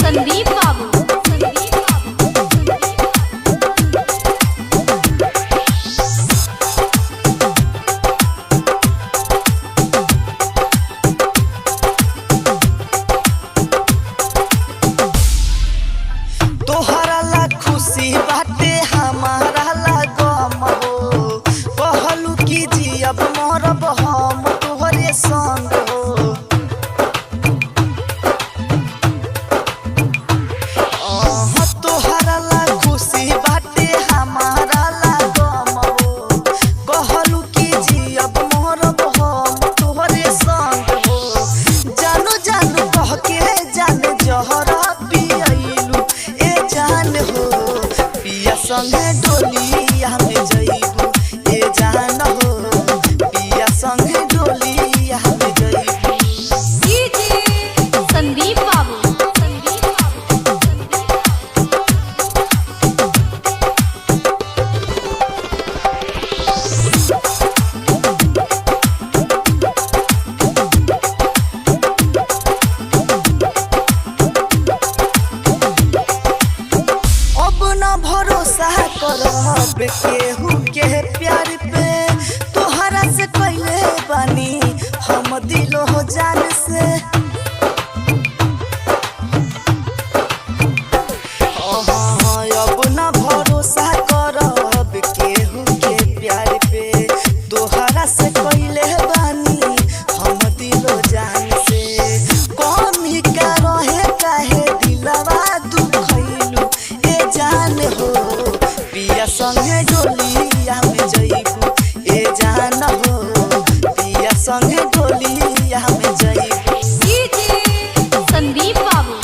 संदीप बाबू तोहरा ला खुशी बाटे हमारा ला गम हो। कहलू की जियब मरब हम तोहरे संग हो। तोहरा ला खुशी बाटे हमारा ला गम हो। कहलू की जियब मरब हम तोहरे संग हो। जानू जानू कह के जान जहरा पियलू ए जान हो। पिया संगे डोलिया में जइबू ए जान हो। पिया संगे डोलिया में जइबू। संदीप बाबू अब न भरोसा करब केहू के प्यार पे। तोहरा से कइले बानी हम दिलो हो जान से। अब न भरोसा करब केहू के प्यार पे। तोहरा से कइले बानी हम दिलो जान से। कमी का रहे काहे दिलवा दुखैलू ए जान हो। पिया संगे डोलिया में जइबू ए जान हो। पिया संगे डोलिया में जइबू। संदीप बाबू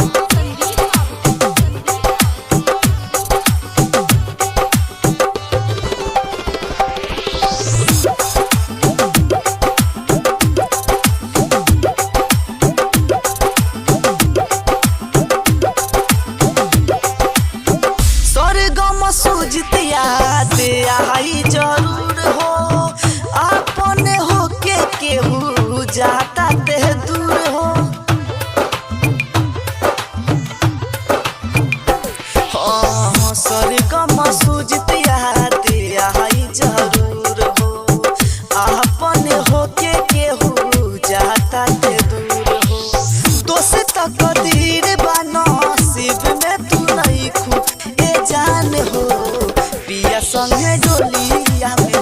स्वर्गम सूझतिया दे आई जरूर हो। अपने हो के केहू जाता ते दूर हो। स्वर्गम सूझतिया दे आई जरूर हो। अपने हो के केहू जाता ते दूर हो। दोस्त कदीर बा नसीब में तू नहीं खू ए जान हो। पिया संगे डोलिया में